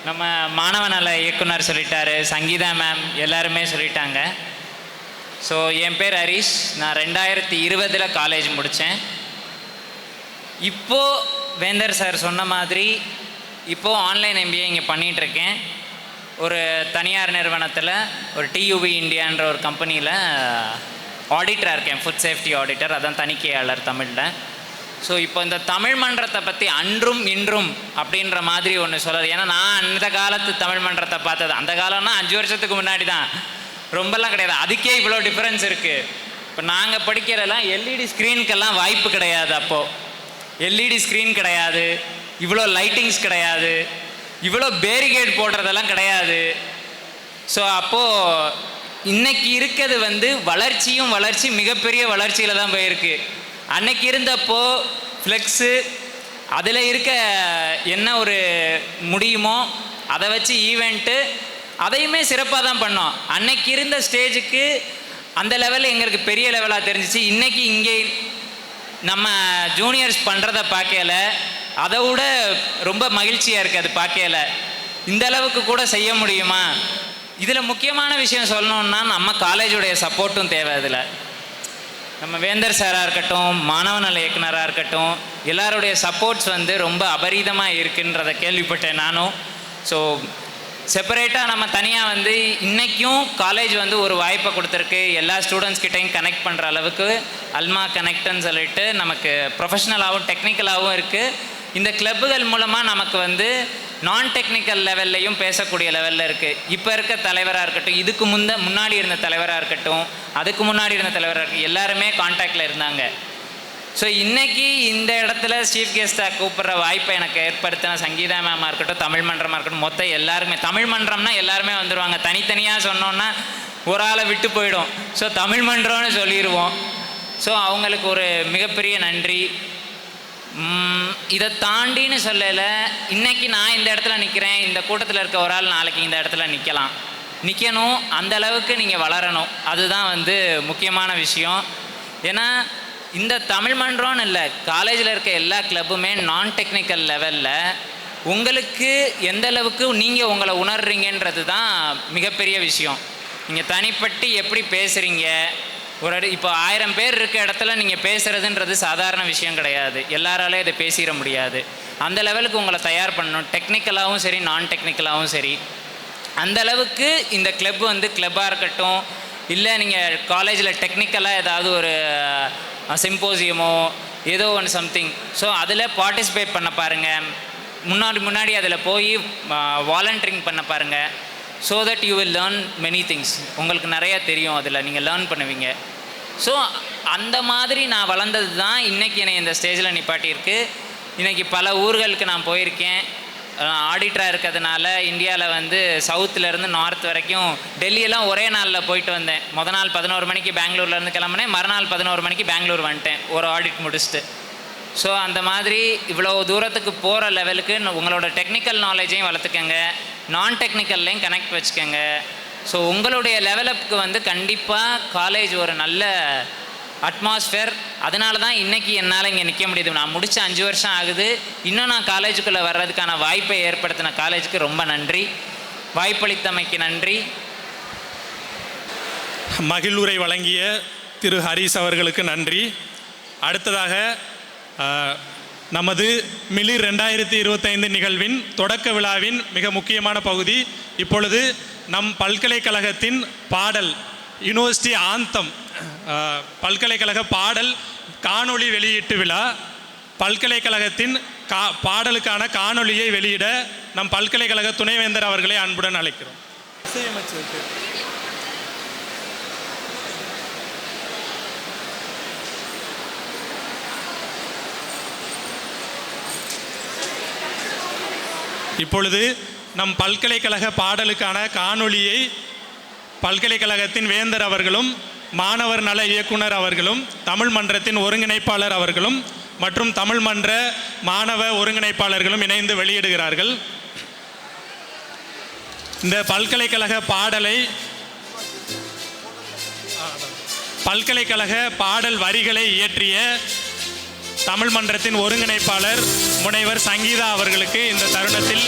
நம்ம மாணவ நல இயக்குனர் சொல்லிட்டாரு, சங்கீதா மேம் எல்லாருமே சொல்லிட்டாங்க. ஸோ என் பேர் ஹரீஷ். நான் 2020 காலேஜ் முடித்தேன். இப்போது வேந்தர் சார் சொன்ன மாதிரி இப்போது ஆன்லைன் எம்பிஏ இங்கே பண்ணிகிட்ருக்கேன். ஒரு தனியார் நிறுவனத்தில் ஒரு டியூவி இந்தியான்ற ஒரு கம்பெனியில் ஆடிட்டராக இருக்கேன், ஃபுட் சேஃப்டி ஆடிட்டர், அதான் தணிக்கையாளர் தமிழில். ஸோ இப்போ இந்த தமிழ் மன்றத்தை பற்றி அன்றும் இன்றும் அப்படின்ற மாதிரி ஒன்று சொல்லாது. ஏன்னா நான் அந்த காலத்து தமிழ் மன்றத்தை பார்த்தது, அந்த காலம்னா 5 வருஷத்துக்கு முன்னாடி தான், ரொம்பலாம் கிடையாது. அதுக்கே இவ்வளோ டிஃப்ரென்ஸ் இருக்குது. இப்போ நாங்கள் படிக்கிறதெல்லாம் எல்இடி ஸ்க்ரீனுக்கெல்லாம் வாய்ப்பு கிடையாது. அப்போது எல்இடி ஸ்க்ரீன் கிடையாது, இவ்வளோ லைட்டிங்ஸ் கிடையாது, இவ்வளோ பேரிகேட் போடுறதெல்லாம் கிடையாது. ஸோ அப்போது இன்னைக்கு இருக்கிறது வந்து வளர்ச்சி மிகப்பெரிய வளர்ச்சியில் தான் போயிருக்கு. அன்னைக்கு இருந்தப்போ ஃப்ளெக்ஸு அதில் இருக்க என்ன ஒரு முடியுமோ அதை வச்சு ஈவெண்ட்டு அதையுமே சிறப்பாக தான் பண்ணோம். அன்னைக்கு இருந்த ஸ்டேஜுக்கு அந்த லெவலில் எங்களுக்கு பெரிய லெவலாக தெரிஞ்சிச்சு. இன்றைக்கி இங்கே நம்ம ஜூனியர்ஸ் பண்ணுறத பார்க்கல, அதை விட ரொம்ப மகிழ்ச்சியாக இருக்குது அது பார்க்கல. இந்த அளவுக்கு கூட செய்ய முடியுமா? இதில் முக்கியமான விஷயம் சொல்லணுன்னா நம்ம காலேஜுடைய சப்போர்ட்டும் தேவை. அதில் நம்ம வேந்தர் சாராக இருக்கட்டும், மாணவ நல இயக்குனராக இருக்கட்டும், எல்லாருடைய சப்போர்ட்ஸ் வந்து ரொம்ப அபரீதமாக இருக்குன்றதை கேள்விப்பட்டேன் நானும். ஸோ செப்பரேட்டாக நம்ம தனியாக வந்து இன்றைக்கும் காலேஜ் வந்து ஒரு வாய்ப்பை கொடுத்துருக்கு. எல்லா ஸ்டூடெண்ட்ஸ் கிட்டையும் கனெக்ட் பண்ணுற அளவுக்கு அல்மா கனெக்ட்னு சொல்லிட்டு நமக்கு ப்ரொஃபஷ்னலாகவும் டெக்னிக்கலாகவும் இருக்குது. இந்த கிளப்புகள் மூலமாக நமக்கு வந்து நான் டெக்னிக்கல் லெவல்லையும் பேசக்கூடிய லெவலில் இருக்குது. இப்போ இருக்க தலைவராக இருக்கட்டும், இதுக்கு முன்னாடி இருந்த தலைவராக இருக்கட்டும், அதுக்கு முன்னாடி இருந்த தலைவராக இருக்கட்டும், எல்லாருமே கான்டாக்டில் இருந்தாங்க. ஸோ இன்றைக்கி இந்த இடத்துல சீஃப் கெஸ்ட்டாக கூப்பிட்ற வாய்ப்பை எனக்கு ஏற்படுத்தின சங்கீதா மேமாக இருக்கட்டும், தமிழ் மன்றமாக இருக்கட்டும், மொத்தம் எல்லாருமே, தமிழ் மன்றம்னா எல்லாருமே வந்துடுவாங்க. தனித்தனியாக சொன்னோன்னா ஒரு ஆளை விட்டு போயிடும். ஸோ தமிழ் மன்றம்னு சொல்லிடுவோம். ஸோ அவங்களுக்கு ஒரு மிகப்பெரிய நன்றி. இதை தாண்டின்னு சொல்லலை, இன்றைக்கி நான் இந்த இடத்துல நிற்கிறேன், இந்த கூட்டத்தில் இருக்க ஒரு ஆள் நாளைக்கு இந்த இடத்துல நிற்கணும். அந்த அளவுக்கு நீங்கள் வளரணும். அதுதான் வந்து முக்கியமான விஷயம். ஏன்னா இந்த தமிழ் மன்றம்னு இல்லை, காலேஜில் இருக்க எல்லா கிளப்புமே நான் டெக்னிக்கல் லெவலில் உங்களுக்கு எந்த அளவுக்கு நீங்கள் உங்களை உணர்றீங்கன்றது தான் மிகப்பெரிய விஷயம். நீங்கள் தனிப்பட்டு எப்படி பேசுகிறீங்க, இப்போ 1000 பேர் இருக்க இடத்துல நீங்கள் பேசுகிறதுன்றது சாதாரண விஷயம் கிடையாது. எல்லாராலே இதை பேசிட முடியாது. அந்த லெவலுக்கு உங்களை தயார் பண்ணணும், டெக்னிக்கலாகவும் சரி நான் டெக்னிக்கலாகவும் சரி. அந்த அளவுக்கு இந்த கிளப் வந்து கிளப்பாக இருக்கட்டும், இல்லை நீங்கள் காலேஜில் டெக்னிக்கலாக ஏதாவது ஒரு சிம்போசியமோ ஏதோ ஒன்று சம்திங், ஸோ அதில் பார்ட்டிசிபேட் பண்ண பாருங்கள். முன்னாடி அதில் போய் வாலண்டியரிங் பண்ண பாருங்கள். So that you will learn many things. உங்களுக்கு நிறையா தெரியும், அதில் நீங்கள் லேர்ன் பண்ணுவீங்க. ஸோ அந்த மாதிரி நான் வளர்ந்தது தான் இன்றைக்கி என்னை இந்த ஸ்டேஜில் நிப்பாட்டியிருக்கு. இன்றைக்கி பல ஊர்களுக்கு நான் போயிருக்கேன். ஆடிட்டராக இருக்கிறதுனால இந்தியாவில் வந்து சவுத்துலேருந்து நார்த் வரைக்கும் டெல்லியெல்லாம் ஒரே நாளில் போயிட்டு வந்தேன். மொதல் நாள் 11 மணிக்கு பெங்களூர்லேருந்து கிளம்புனேன், மறுநாள் 11 மணிக்கு பெங்களூர் வந்துட்டேன் ஒரு ஆடிட் முடிச்சுட்டு. ஸோ அந்த மாதிரி இவ்வளோ தூரத்துக்கு போகிற லெவலுக்கு உங்களோட டெக்னிக்கல் நாலேஜையும் வளர்த்துக்கங்க, நான் டெக்னிக்கல்லையும் கனெக்ட் வச்சுக்கோங்க. ஸோ உங்களுடைய லெவலுக்கு வந்து கண்டிப்பாக காலேஜ் ஒரு நல்ல அட்மாஸ்ஃபியர். அதனால தான் இன்றைக்கி என்னால் இங்கே நிற்க முடியுது. நான் முடித்த 5 வருஷம் ஆகுது. இன்னும் நான் காலேஜுக்குள்ளே வர்றதுக்கான வாய்ப்பை ஏற்படுத்தின காலேஜுக்கு ரொம்ப நன்றி. வாய்ப்பளித்தமைக்கு நன்றி. மகிழ்வுரை வழங்கிய திரு ஹரிஸ் அவர்களுக்கு நன்றி. அடுத்ததாக நமது மிளிர் 2025 நிகழ்வின் தொடக்க விழாவின் மிக முக்கியமான பகுதி. இப்பொழுது நம் பல்கலைக்கழகத்தின் பாடல் யூனிவர்சிட்டி ஆந்தம் பல்கலைக்கழக பாடல் காணொளி வெளியீட்டு விழா, பல்கலைக்கழகத்தின் பாடலுக்கான காணொளியை வெளியிட நம் பல்கலைக்கழக துணைவேந்தர் அவர்களை அன்புடன் அழைக்கிறோம். இப்பொழுது நம் பல்கலைக்கழக பாடலுக்கான காணொளியை பல்கலைக்கழகத்தின் வேந்தர் அவர்களும், மாணவர் நல இயக்குனர் அவர்களும், தமிழ் மன்றத்தின் ஒருங்கிணைப்பாளர் அவர்களும் மற்றும் தமிழ் மன்ற மாணவ ஒருங்கிணைப்பாளர்களும் இணைந்து வெளியிடுகிறார்கள். இந்த பல்கலைக்கழக பாடல் வரிகளை இயற்றிய தமிழ் மன்றத்தின் ஒருங்கிணைப்பாளர் முனைவர் சங்கீதா அவர்களுக்கு இந்த தருணத்தில்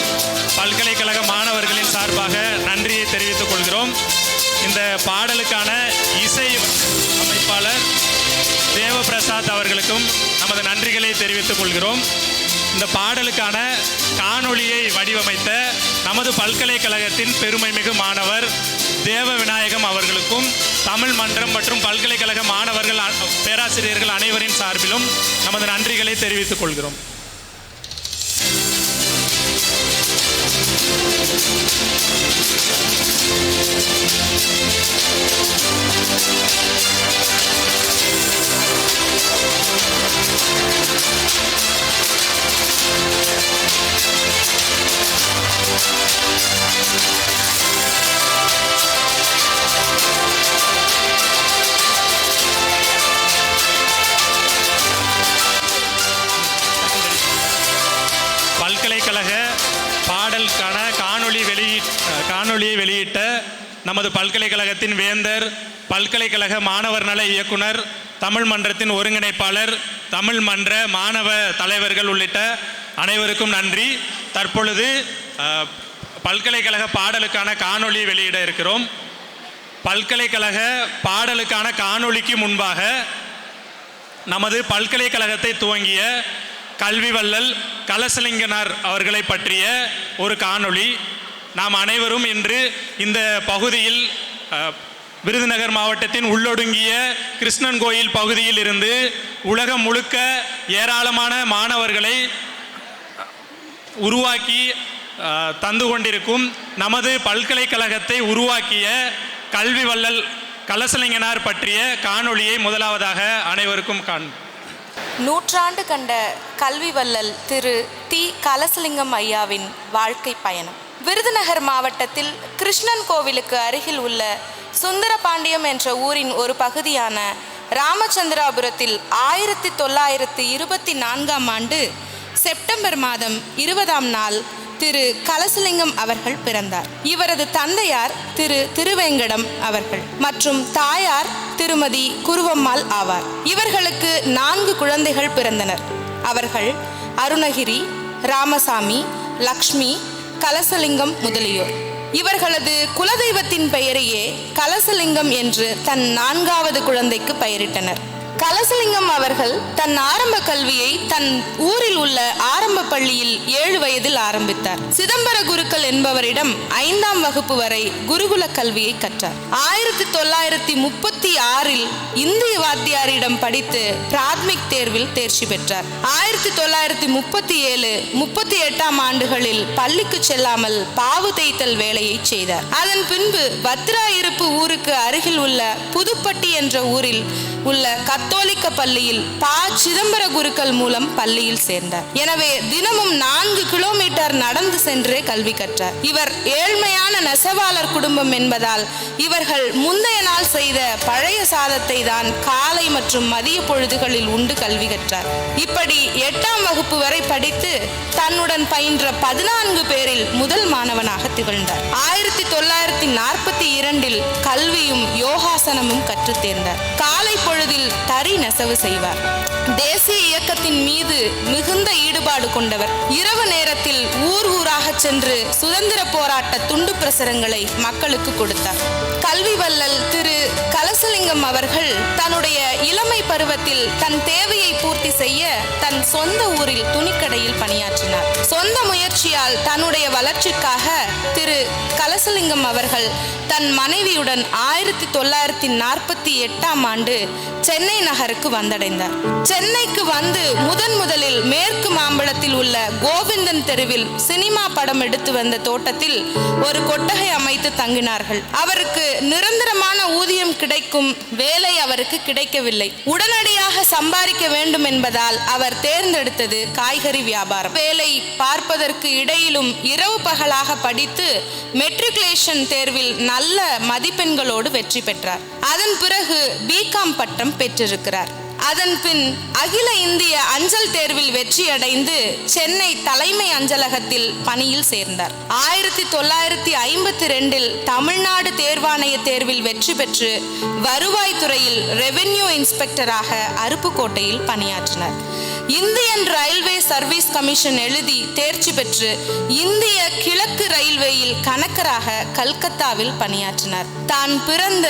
பல்கலைக்கழக மாணவர்களின் சார்பாக நன்றியை தெரிவித்துக் கொள்கிறோம். இந்த பாடலுக்கான இசை அமைப்பாளர் தேவபிரசாத் அவர்களுக்கும் நமது நன்றிகளை தெரிவித்துக் கொள்கிறோம். இந்த பாடலுக்கான காணொளியை வடிவமைத்த நமது பல்கலைக்கழகத்தின் பெருமைமிகு மாணவர் தேவ விநாயகம் அவர்களுக்கும் தமிழ் மன்றம் மற்றும் பல்கலைக்கழக மாணவர்கள் பேராசிரியர்கள் அனைவரின் சார்பிலும் நமது நன்றிகளை தெரிவித்துக் கொள்கிறோம். பல்கலைக்கழக பாடலுக்கான காணொளியை வெளியிட்ட நமது பல்கலைக்கழகத்தின் வேந்தர், பல்கலைக்கழக மாணவர் நல இயக்குனர், தமிழ் மன்றத்தின் ஒருங்கிணைப்பாளர், தமிழ் மன்ற மாணவ தலைவர்கள் உள்ளிட்ட அனைவருக்கும் நன்றி. தற்பொழுது பல்கலைக்கழக பாடலுக்கான காணொளி வெளியிட இருக்கிறோம். பல்கலைக்கழக பாடலுக்கான காணொளிக்கு முன்பாக நமது பல்கலைக்கழகத்தை துவங்கிய கல்வி வள்ளல் கலசலிங்கனார் அவர்களை பற்றிய ஒரு காணொளி. நாம் அனைவரும் இன்று இந்த பகுதியில் விருதுநகர் மாவட்டத்தின் உள்ளொடுங்கிய கிருஷ்ணன் கோயில் பகுதியில் இருந்து உலகம் முழுக்க ஏராளமான மாணவர்களை உருவாக்கி தந்து கொண்டிருக்கும் நமது பல்கலைக்கழகத்தை உருவாக்கிய கல்வி வள்ளல் கலசலிங்கனார் பற்றிய காணொளியை முதலாவதாக அனைவருக்கும் நூற்றாண்டு கண்ட கல்வி வள்ளல் திரு தி கலசலிங்கம் ஐயாவின் வாழ்க்கை பயணம். விருதுநகர் மாவட்டத்தில் கிருஷ்ணன் கோவிலுக்கு அருகில் உள்ள சுந்தரபாண்டியம் என்ற ஊரின் ஒரு பகுதியான ராமச்சந்திராபுரத்தில் 1924ஆம் ஆண்டு செப்டம்பர் மாதம் 20ஆம் நாள் திரு கலசலிங்கம் அவர்கள் பிறந்தார். இவரது தந்தையார் திரு திருவேங்கடம் அவர்கள் மற்றும் தாயார் திருமதி குருவம்மாள் ஆவார். இவர்களுக்கு 4 குழந்தைகள் பிறந்தனர். அவர்கள் அருணகிரி, ராமசாமி, லக்ஷ்மி, கலசலிங்கம் முதலியோர். இவர்களது குலதெய்வத்தின் பெயரையே கலசலிங்கம் என்று தன் 4வது குழந்தைக்கு பெயரிட்டனர். கலசலிங்கம் அவர்கள் தன் ஆரம்ப கல்வியை தன் ஊரில் உள்ள ஆரம்ப பள்ளியில் 7 வயதில் ஆரம்பித்தார். சிதம்பர குருக்கள் என்பவரிடம் 5ஆம் வகுப்பு வரை குருகுல கல்வியை கற்றார். 1936இல் இந்திய வாத்தியாரிடம் படித்து பிராத்மிக் தேர்வில் தேர்ச்சி பெற்றார். 1937, 38ஆம் ஆண்டுகளில் பள்ளிக்கு செல்லாமல் பாவு தேய்த்தல் வேலையை செய்தார். அதன் பின்பு வத்திராயிருப்பு ஊருக்கு அருகில் உள்ள புதுப்பட்டி என்ற ஊரில் உள்ள கத்தோலிக்க பள்ளியில் சிதம்பர குருக்கள் மூலம் பள்ளியில் சேர்ந்தார். எனவே தினமும் 4 கிலோமீட்டர் நடந்து சென்றே கல்வி கற்றார். இவர் ஏழ்மையான நெசவாளர் குடும்பம் என்பதால் இவர்கள் முந்தைய நாள் செய்த பழைய சாதத்தை தான் காலை மற்றும் மதிய பொழுதுகளில் உண்டு கல்வி கற்றார். இப்படி 8ஆம் வகுப்பு வரை படித்து தன்னுடன் பயின்ற 14 பேரில் முதல் மாணவனாக திகழ்ந்தார். 1942இல் கல்வியும் யோகாசனமும் கற்றுத் தேர்ந்தார். காலை பொழுதில் தறி நெசவு செய்வார். தேசிய இயக்கத்தின் மீது மிகுந்த ஈடுபாடு கொண்டவர். இரவு நேரத்தில் ஊர் ஊராக சென்று சுதந்திர போராட்ட துண்டு பிரசுரங்களை மக்களுக்கு கொடுத்தார். கல்வி வள்ளல் திரு கலசலிங்கம் அவர்கள் தன்னுடைய இளமை பருவத்தில் தன் தேவையை பூர்த்தி செய்ய தன் சொந்த ஊரில் துணிக்கடையில் பணியாற்றினார். சொந்த முயற்சியால் தன்னுடைய வளர்ச்சிக்காக திரு கலசலிங்கம் அவர்கள் தன் மனைவியுடன் 1948ஆம் ஆண்டு சென்னை நகருக்கு வந்தடைந்தார். சென்னைக்கு வந்து முதலில் மேற்கு மாம்பழத்தில் உள்ள கோவிந்தன் தெருவில் சினிமா படம் எடுத்து வந்த தோட்டத்தில் ஒரு கொட்டகை அமைத்து தங்கினார்கள். அவருக்கு நிரந்தரமான ஊதியம் கிடைக்கும் வேலை அவருக்கு கிடைக்கவில்லை. உடனடியாக சம்பாதிக்க வேண்டும் என்பதால் அவர் தேர்ந்தெடுத்தது காய்கறி வியாபாரம். வேலை பார்ப்பதற்கு இடையிலும் இரவு பகலாக படித்து மெட்ரிகுலேஷன் தேர்வில் நல்ல மதிப்பெண்களோடு வெற்றி பெற்றார். அதன் பிறகு பிகாம் பட்டம் பெற்றிருக்கிறார். அதன் பின் அகில இந்திய அஞ்சல் தேர்வில் வெற்றியடைந்து சென்னை தலைமை அஞ்சலகத்தில் பணியில் சேர்ந்தார். 1952இல் தமிழ்நாடு தேர்வாணைய தேர்வில் வெற்றி பெற்று வருவாய்த்துறையில் ரெவென்யூ இன்ஸ்பெக்டராக அருப்புக்கோட்டையில் பணியாற்றினார். இந்தியன் ரயில்வே சர்வீஸ் கமிஷன் எழுதி தேர்ச்சி பெற்று இந்திய கிழக்கு ரயில்வேயில் கணக்கராக கல்கத்தாவில் பணியாற்றினார். தான் பிறந்த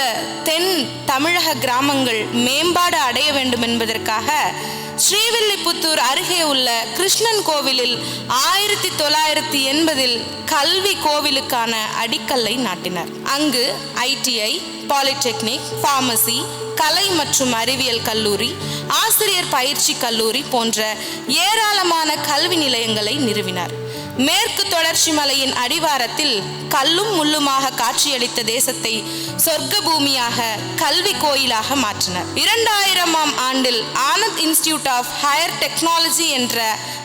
தென் தமிழக கிராமங்கள் மேம்பாடு அடைய வேண்டும் என்பதற்காக ஸ்ரீவில்லிபுத்தூர் அருகே உள்ள கிருஷ்ணன் கோவிலில் 1980 கல்வி கோவிலுக்கான அடிக்கல்லை நாட்டினார். அங்கு ITI, பாலிடெக்னிக், பார்மசி, கலை மற்றும் அறிவியல் கல்லூரி, ஆசிரியர் பயிற்சி கல்லூரி போன்ற ஏராளமான கல்வி நிலையங்களை நிறுவினார். மேற்கு தொடர்ச்சி மலையின் அடிவாரத்தில் கல்லும் முள்ளுமாக காட்சியளித்த தேசத்தை சொர்க்க பூமியாக கல்வி கோயிலாக மாற்றினார். 2000ஆம் ஆண்டில் Anand institute of higher technology என்ற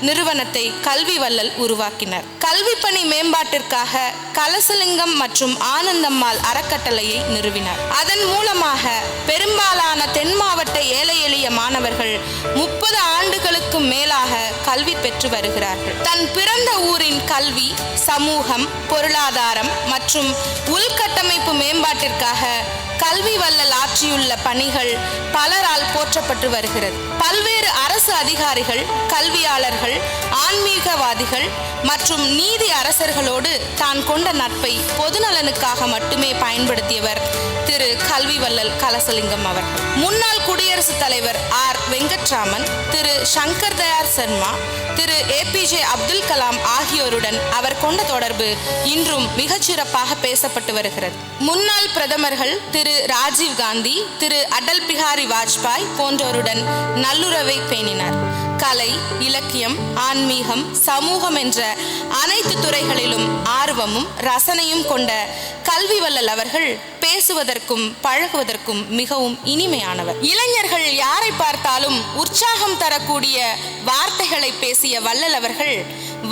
நிறுவனத்தை கல்வி வள்ளல் உருவாக்கினார். கல்வி பணி மேம்பாட்டிற்காக கலசலிங்கம் மற்றும் ஆனந்தம்மாள் அறக்கட்டளையை நிறுவினார். அதன் மூலமாக பெரும்பாலான தென் மாவட்ட ஏழை எளிய மாணவர்கள் 30 ஆண்டுகளுக்கு மேலாக கல்வி பெற்று வருகிறார்கள். தன் பிறந்த ஊரின் கல்வி, சமூகம், பொருளாதாரம் மற்றும் உள்கட்டமைப்பு மேம்பாட்டிற்காக கல்வி வள்ளல் ஆற்றியுள்ள பணிகள் பலரால் போற்றப்பட்டு வருகிறது. பல்வேறு அரசு அதிகாரிகள், கல்வியாளர்கள், ஆன்மீகவாதிகள் மற்றும் நீதி அரசர்களோடு தான் கொண்ட நட்பை பொதுநலனுக்காக மட்டுமே பயன்படுத்தியவர் திரு கல்வி வள்ளல் கலசலிங்கம் அவர்கள். முன்னாள் குடியரசுத் தலைவர் R. வெங்கட்ராமன், திரு சங்கர் தயாள் சர்மா, திரு APJ அப்துல் கலாம் ஆகியோருடன் அவர் கொண்ட தொடர்பு இன்றும் மிகச்சிறப்பாக பேசப்பட்டு வருகிறது. முன்னாள் பிரதமர்கள் திரு ராஜீவ் காந்தி, திரு அடல் பிஹாரி வாஜ்பாய் போன்றோருடன் நல்லுறவை பேணினார். கலை, இலக்கியம், ஆன்மீகம், சமூகம் என்ற அனைத்து துறைகளிலும் ஆர்வமும் ரசனையும் கொண்ட கல்வி வள்ளல் அவர்கள் பேசுவதற்கும் பழகுவதற்கும் மிகவும் இனிமையானவர். இளைஞர்கள் யாரை பார்த்தாலும் உற்சாகம் தரக்கூடிய வார்த்தைகளை பேசிய வள்ளல் அவர்கள்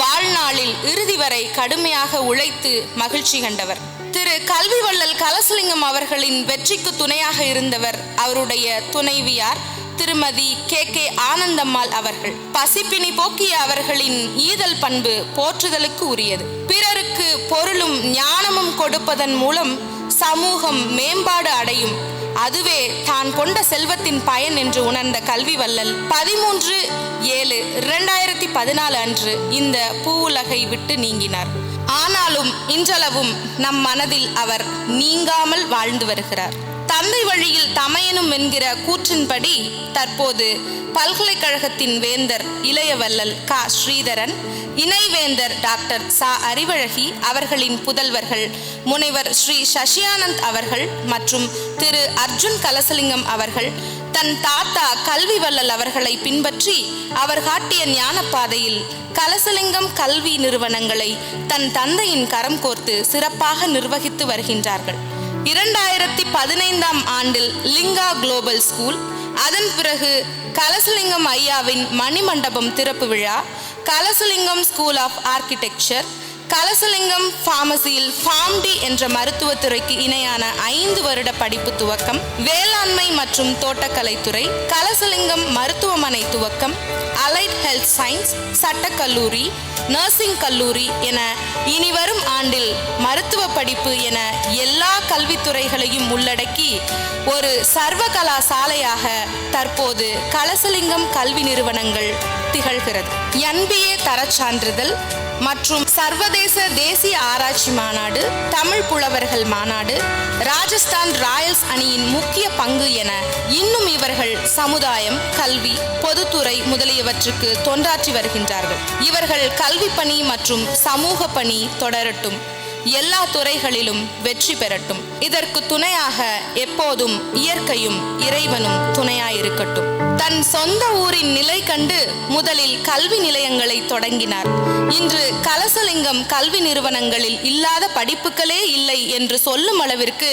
வாழ்நாளில் இறுதி வரை கடுமையாக உழைத்து மகிழ்ச்சி கண்டவர். திரு கல்வி வள்ளல் கலசலிங்கம் அவர்களின் வெற்றிக்கு துணையாக இருந்தவர் அவருடைய துணைவியார் திருமதி KK ஆனந்தம்மாள் அவர்கள். பசிப்பினி போக்கிய அவர்களின் ஈதல் பண்பு போற்றுதலுக்கு உரியது. பிறருக்கு பொருளும் ஞானமும் கொடுப்பதன் மூலம் சமூகம் மேம்பாடு அடையும், அதுவே தான் கொண்ட செல்வத்தின் பயன் என்று உணர்ந்த கல்வி வள்ளல் 13/7/2014 அன்று இந்த பூவுலகை விட்டு நீங்கினார். ஆனாலும் இன்றளவும் நம் மனதில் அவர் நீங்காமல் வாழ்ந்து வருகிறார். தந்தை வழியில் தமையனும் என்கிற கூற்றின்படி தற்போது பல்கலைக்கழகத்தின் வேந்தர் இளைய வள்ளல் க. ஸ்ரீதரன், இணைவேந்தர் டாக்டர் ச. அறிவழகி அவர்களின் புதல்வர்கள் முனைவர் ஸ்ரீ சசியானந்த் அவர்கள் மற்றும் திரு அர்ஜுன் கலசலிங்கம் அவர்கள் தன் தாத்தா கல்வி வள்ளல் அவர்களை பின்பற்றி அவர் காட்டிய ஞானப்பாதையில் கலசலிங்கம் கல்வி நிறுவனங்களை தன் தந்தையின் கரம் கோர்த்து சிறப்பாக நிர்வகித்து வருகின்றார்கள். 2015ஆம் ஆண்டில் லிங்கா குளோபல் ஸ்கூல், அதன் பிறகு கலசலிங்கம் ஐயாவின் மணிமண்டபம் திறப்பு விழா, Kalasalingam school of architecture, Kalasalingam பார்மசியில் FARMD என்ற மருத்துவத்துறைக்கு இணையான 5 வருட படிப்பு துவக்கம், வேளாண்மை மற்றும் தோட்டக்கலைத்துறை, கலசலிங்கம் மருத்துவமனை துவக்கம், அலைட் ஹெல்த் சயின்ஸ், சட்டக்கல்லூரி, நர்சிங் கல்லூரி என இனிவரும் ஆண்டில் மருத்துவ படிப்பு என எல்லா கல்வித்துறைகளையும் உள்ளடக்கி ஒரு சர்வ கலாசாலையாக தற்போது கலசலிங்கம் கல்வி நிறுவனங்கள் திகழ்கிறது. NBA தரச்சான்றிதழ் மற்றும் சர்வதேச தேசிய ஆராய்ச்சி மாநாடு, தமிழ் புலவர்கள் மாநாடு, ராஜஸ்தான் ராயல்ஸ் அணியின் முக்கிய பங்கு என இன்னும் இவர்கள் சமுதாயம், கல்வி, பொதுத்துறை முதலியவற்றுக்கு தொண்டாற்றி வருகின்றார்கள். இவர்கள் கல்வி பணி மற்றும் சமூக பணி தொடரட்டும், எல்லா துறைகளிலும் வெற்றி பெறட்டும். இதற்கு துணையாக எப்போதும் இயற்கையும் இறைவனும் துணையாயிருக்கட்டும். தன் சொந்த ஊரின் நிலை கண்டு முதலில் கல்வி நிலையங்களை தொடங்கினார். இன்று கலசலிங்கம் கல்வி நிறுவனங்களில் இல்லாத படிப்புகளே இல்லை என்று சொல்லும் அளவிற்கு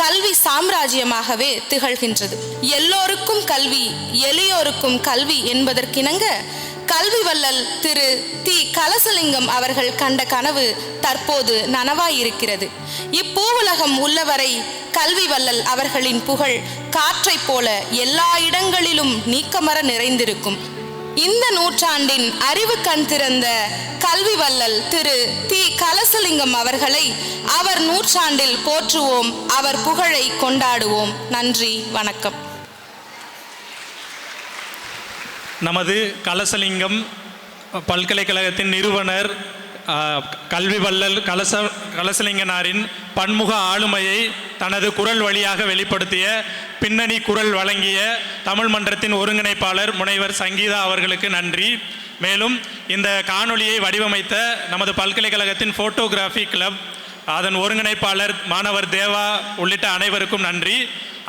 கல்வி சாம்ராஜ்யமாகவே திகழ்கின்றது. எல்லோருக்கும் கல்வி, எளியோருக்கும் கல்வி என்பதற்கிணங்க கல்வி வள்ளல் திரு தி. கலசலிங்கம் அவர்கள் கண்ட கனவு தற்போது நனவாயிருக்கிறது. இப்பூவுலகம் உள்ளவரை கல்வி வள்ளல் அவர்களின் புகழ் காற்றைப் போல எல்லா இடங்களிலும் நீக்கமற நிறைந்திருக்கும். இந்த நூற்றாண்டின் அறிவு கண் திறந்த கல்வி வள்ளல் திரு தி. கலசலிங்கம் அவர்களை அவர் நூற்றாண்டில் போற்றுவோம், அவர் புகழை கொண்டாடுவோம். நன்றி, வணக்கம். நமது கலசலிங்கம் பல்கலைக்கழகத்தின் நிறுவனர் கல்வி வள்ளல் கலசலிங்கனாரின் பன்முக ஆளுமையை தனது குரல் வழியாக வெளிப்படுத்திய பின்னணி குரல் வழங்கிய தமிழ் மன்றத்தின் ஒருங்கிணைப்பாளர் முனைவர் சங்கீதா அவர்களுக்கு நன்றி. மேலும் இந்த காணொளியை வடிவமைத்த நமது பல்கலைக்கழகத்தின் ஃபோட்டோகிராஃபி கிளப், அதன் ஒருங்கிணைப்பாளர் மாணவர் தேவா உள்ளிட்ட அனைவருக்கும் நன்றி.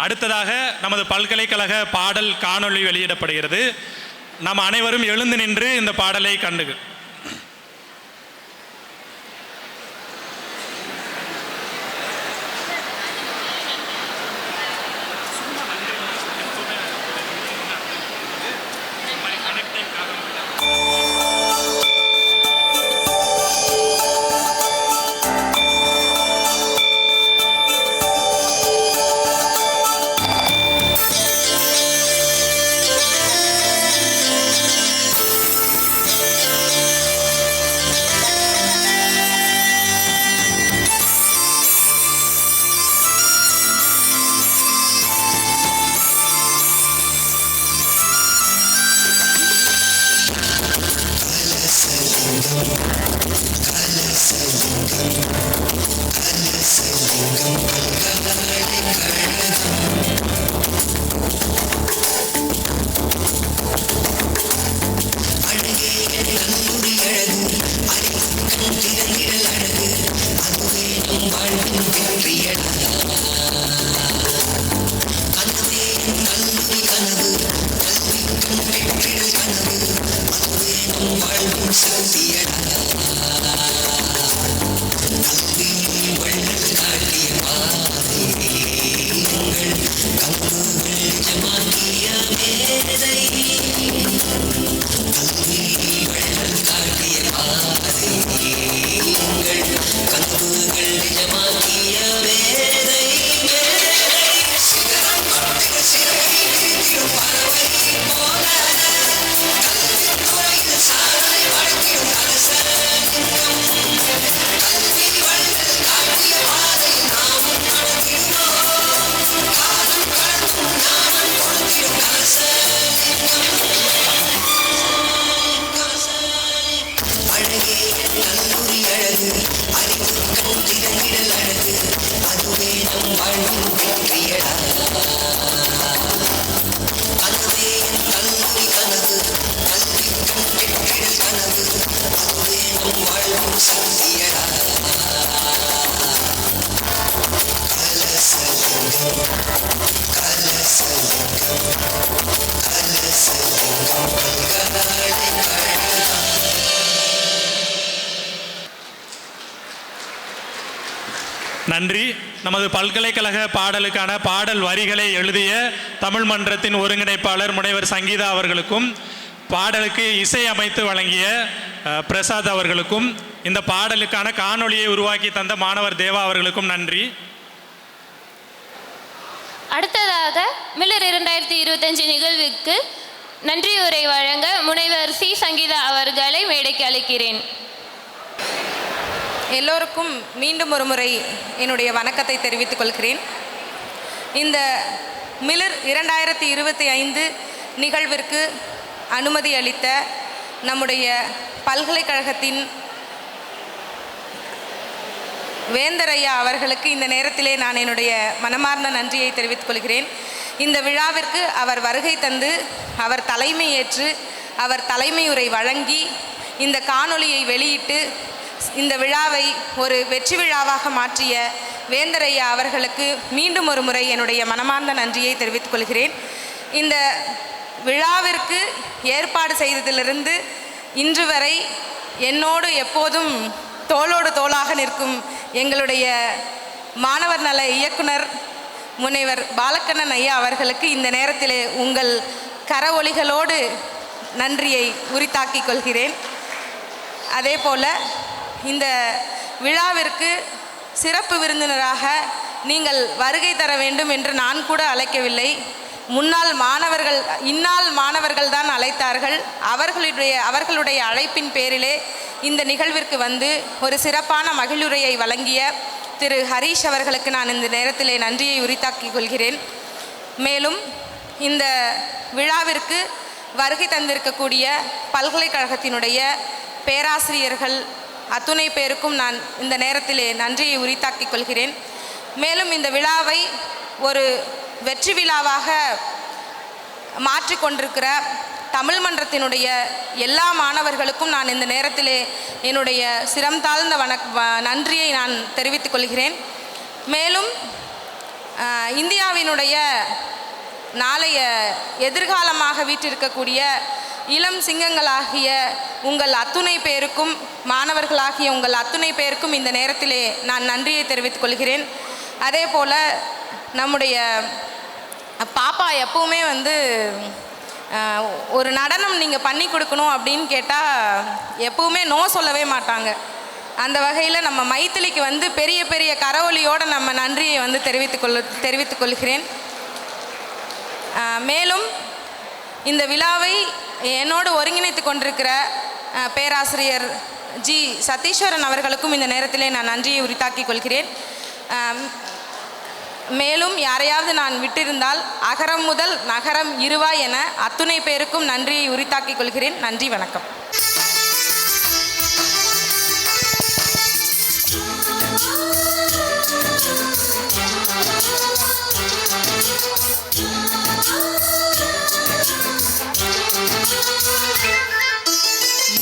அடுத்ததாக நமது பல்கலைக்கழக பாடல் காணொளி வெளியிடப்படுகிறது. நாம் அனைவரும் எழுந்து நின்று இந்த பாடலை கண்டு நன்றி. நமது பல்கலைக்கழக பாடலுக்கான பாடல் வரிகளை எழுதிய தமிழ் மன்றத்தின் ஒருங்கிணைப்பாளர் முனைவர் சங்கீதா அவர்களுக்கும், பாடலுக்கு இசை அமைத்து வழங்கிய பிரசாத் அவர்களுக்கும், இந்த பாடலுக்கான காணொளியை உருவாக்கி தந்த மாணவர் தேவா அவர்களுக்கும் நன்றி. அடுத்ததாக மில்லர் 2025 நிகழ்வுக்கு நன்றியுரை வழங்க முனைவர் சி சங்கீதா அவர்களை மேடைக்கு அழைக்கிறேன். எல்லோருக்கும் மீண்டும் ஒரு முறை என்னுடைய வணக்கத்தை தெரிவித்துக் கொள்கிறேன். இந்த மில்லர் 2025 நிகழ்விற்கு அனுமதி அளித்த நம்முடைய பல்கலைக்கழகத்தின் வேந்தரையா அவர்களுக்கு இந்த நேரத்திலே நான் என்னுடைய மனமார்ந்த நன்றியை தெரிவித்துக் கொள்கிறேன். இந்த விழாவிற்கு அவர் வருகை தந்து, அவர் தலைமை ஏற்று, அவர் தலைமையுரை வழங்கி, இந்த காணொளியை வெளியிட்டு இந்த விழாவை ஒரு வெற்றி விழாவாக மாற்றிய வேந்தரையா அவர்களுக்கு மீண்டும் ஒரு முறை என்னுடைய மனமார்ந்த நன்றியை தெரிவித்துக் கொள்கிறேன். இந்த விழாவிற்கு ஏற்பாடு செய்ததிலிருந்து இன்று வரை என்னோடு எப்போதும் தோளோடு தோளாக நிற்கும் எங்களுடைய மாணவர் நல இயக்குனர் முனைவர் பாலக்கண்ணன் ஐயா அவர்களுக்கு இந்த நேரத்திலே உங்கள் கரவொலிகளோடு நன்றியை உரித்தாக்கிக் கொள்கிறேன். அதே போல் இந்த விழாவிற்கு சிறப்பு விருந்தினராக நீங்கள் வருகை தர வேண்டும் என்று நான் கூட அழைக்கவில்லை. இந்நாள் மாணவர்கள் தான் அழைத்தார்கள். அவர்களுடைய அழைப்பின் பேரிலே இந்த நிகழ்விற்கு வந்து ஒரு சிறப்பான மகிழுரையை வழங்கிய திரு ஹரீஷ் அவர்களுக்கு நான் இந்த நேரத்திலே நன்றியை உரித்தாக்கிக் கொள்கிறேன். மேலும் இந்த விழாவிற்கு வருகை தந்திருக்கக்கூடிய பல்கலைக்கழகத்தினுடைய பேராசிரியர்கள் அத்துணை பேருக்கும் நான் இந்த நேரத்திலே நன்றியை உரித்தாக்கிக் கொள்கிறேன். மேலும் இந்த விழாவை ஒரு வெற்றி விழாவாக மாற்றிக்கொண்டிருக்கிற தமிழ் மன்றத்தினுடைய எல்லா மாணவர்களுக்கும் நான் இந்த நேரத்திலே என்னுடைய சிரம் தாழ்ந்த நன்றியை நான் தெரிவித்துக் கொள்கிறேன். மேலும் இந்தியாவினுடைய நாளைய எதிர்காலமாக வீற்றிருக்கக்கூடிய இளம் சிங்கங்களாகிய உங்கள் அத்துணை பேருக்கும், மாணவர்களாகிய உங்கள் அத்துணை பேருக்கும் இந்த நேரத்திலே நான் நன்றியை தெரிவித்துக் கொள்கிறேன். அதே போல் நம்முடைய பாப்பா எப்பவுமே ஒரு நடனம் நீங்கள் பண்ணி கொடுக்கணும் அப்படின்னு கேட்டால் எப்பவுமே நோ சொல்லவே மாட்டாங்க. அந்த வகையில் நம்ம மைத்திலிக்கு பெரிய பெரிய கரவொலியோடு நம்ம நன்றியை தெரிவித்துக் கொள்கிறேன். மேலும் இந்த விழாவை என்னோடு ஒருங்கிணைத்து கொண்டிருக்கிற பேராசிரியர் ஜி சதீஸ்வரன் அவர்களுக்கும் இந்த நேரத்திலே நான் நன்றியை உரித்தாக்கிக் கொள்கிறேன். மேலும் யாரையாவது நான் விட்டிருந்தால் அகரம் முதல் நகரம் இருவாய் என அத்துணை பேருக்கும் நன்றியை உரித்தாக்கிக் கொள்கிறேன். நன்றி, வணக்கம்.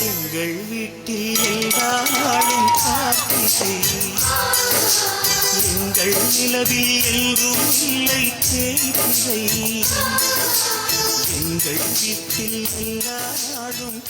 எங்கள் வீட்டில் எல்லா நாளும் காத்திரை, எங்கள் நிலவில் எல்லோரும் இல்லை தேய்பிரை. எங்கள் வீட்டில் எல்லா நாளும்